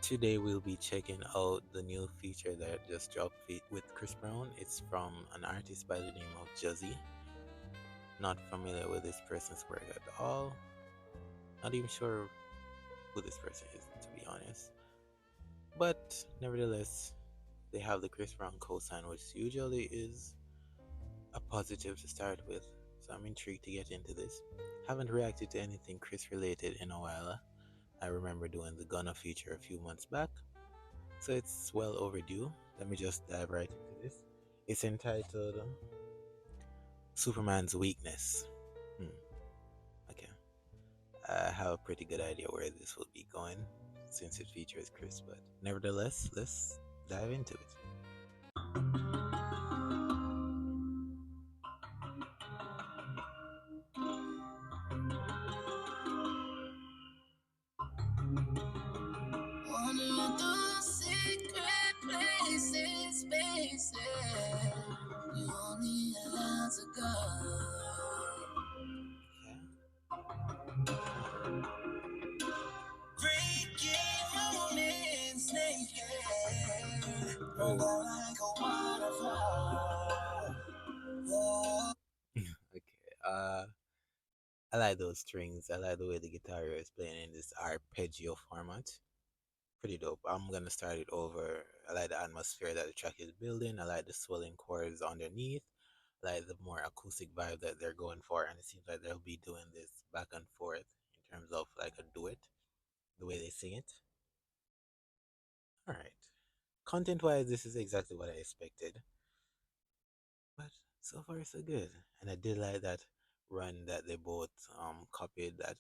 Today we'll be checking out the new feature that just dropped with Chris Brown. It's from an artist by the name of Jozzy. Not familiar with this person's work at all. Not even sure who this person is, to be honest. But nevertheless, they have the Chris Brown cosign, which usually is a positive to start with. So I'm intrigued to get into this. Haven't reacted to anything Chris related in a while. I remember doing the Gunna feature a few months back, so it's well overdue. Let me just dive right into this. It's entitled Superman's Weakness. Hmm, okay. I have a pretty good idea where this will be going since it features Chris, but nevertheless, let's dive into it. One of those secret places, spaces you only allowed to go. Breaking moments naked, like a waterfall. Oh. Okay. I like those strings. I like the way the guitar is playing in this arpeggio format. Pretty dope. I'm gonna start it over. I like the atmosphere that the track is building. I like the swelling chords underneath. I like the more acoustic vibe that they're going for, and it seems like they'll be doing this back and forth in terms of like a duet, the way they sing it. All right. Content-wise, this is exactly what I expected, but so far so good. And I did like that run that they both copied. That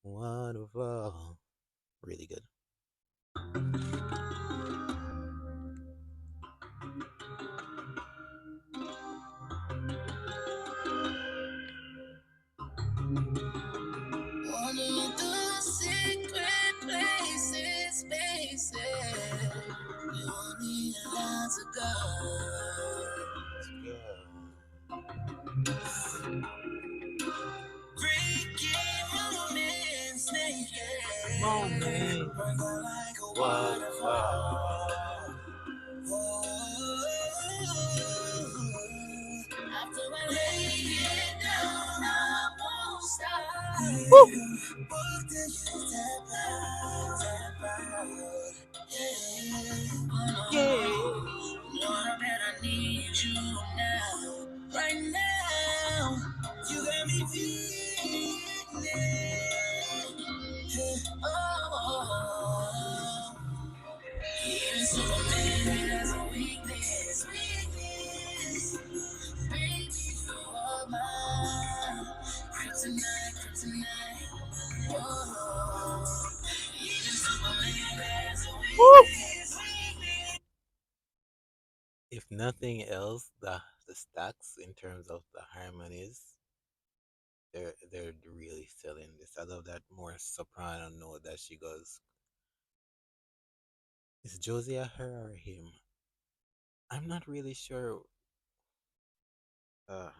waterfall, really good. One of the secret places, spaces you only allowed to go. Breaking moments naked, moments like a waterfall. After I lay it down, I won't stop. Woo! What do you tap out? Yeah. Lord, I bet I need you now. Right now, you got me feeling. Oh. Even Superman has a weakness, baby, you are mine. Kryptonite, kryptonite. Oh, even Superman has a weakness. If nothing else, the stacks in terms of the harmonies, they're really selling this. I love that more soprano note that she goes. Is Josie a her or him? I'm not really sure. Uh,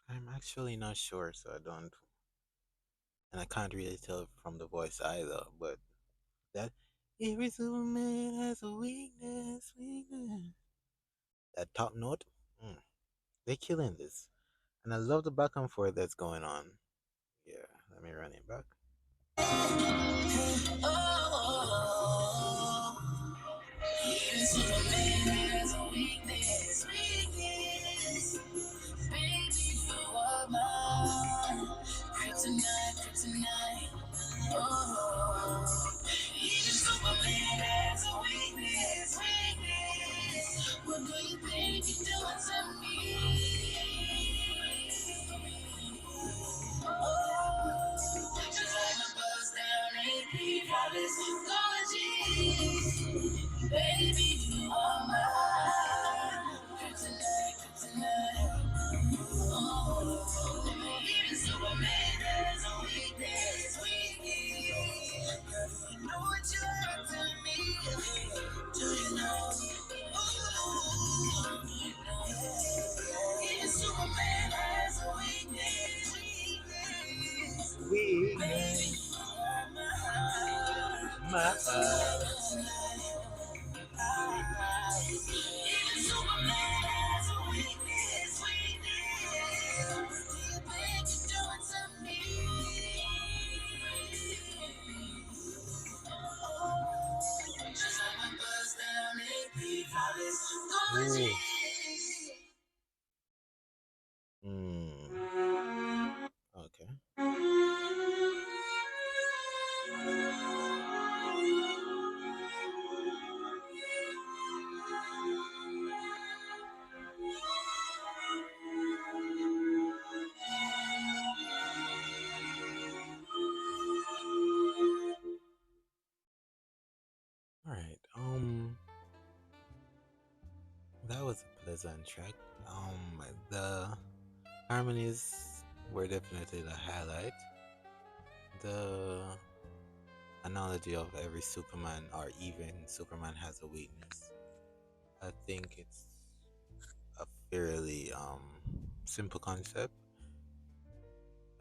I'm actually not sure, so I don't, and I can't really tell from the voice either. But that every Superman has a weakness, weakness. That top note, mm, they're killing this, and I love the back and forth that's going on. Yeah, let me run it back. Oh, even Superman has a weakness, weakness. Baby, you are mine. Kryptonite, kryptonite. Oh, even Superman has a weakness, weakness. What do you think you're doing to me? Oh, just like a buzz down AP, promise psychology. Baby, you are mine. Kryptonite, kryptonite. Oh, even Superman has a weakness, weakness. You know what you are to me. Do you know? Ooh, you know. Even Superman has a weakness, weakness. Weakness. Baby, you are mine. My even Superman has a weakness, weakness. Do you think you're doing to me? Just like my buzz down in Paris. Ooh. Okay. All right. That was a pleasant track. The harmonies were definitely the highlight. The analogy of every Superman, or even Superman has a weakness. I think it's a fairly simple concept,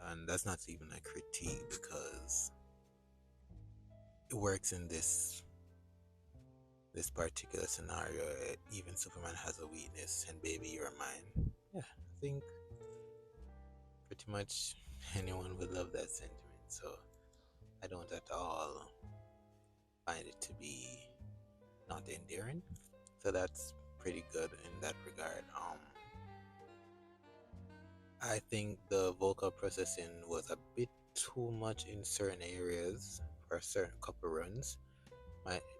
and that's not even a critique because it works in this particular scenario. Even Superman has a weakness, and baby, you're mine. Yeah, I think pretty much anyone would love that sentiment. So I don't at all find it to be not endearing. So that's pretty good in that regard. I think the vocal processing was a bit too much in certain areas for a certain couple runs.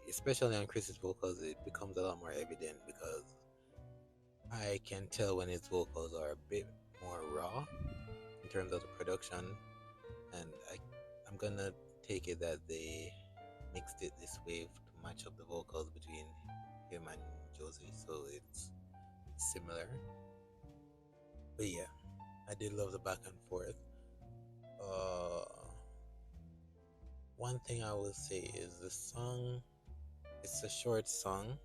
Especially on Chris's vocals, it becomes a lot more evident because I can tell when his vocals are a bit more raw in terms of the production, and I'm gonna take it that they mixed it this way to match up the vocals between him and Jozzy, so it's similar. But yeah, I did love the back and forth. Uh, One thing I will say is the song. It's a short song.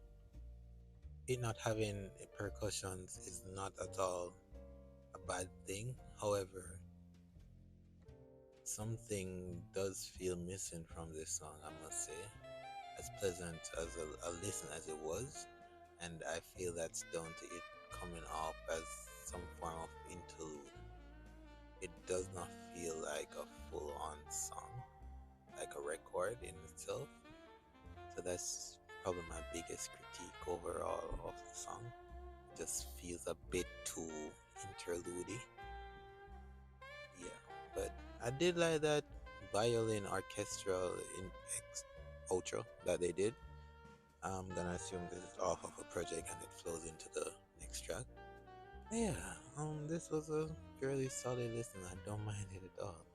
It not having percussions is not at all a bad thing. However, something does feel missing from this song, I must say. As pleasant as a listen as it was, and I feel that's down to it coming off as some form of interlude. It does not feel like a full-on song, like a record in itself. So that's probably my biggest critique overall of the song. It just feels a bit too interlude. Yeah, but I did like that violin orchestral outro that they did. I'm gonna assume this is off of a project and it flows into the next track. Yeah, this was a fairly solid listen. I don't mind it at all.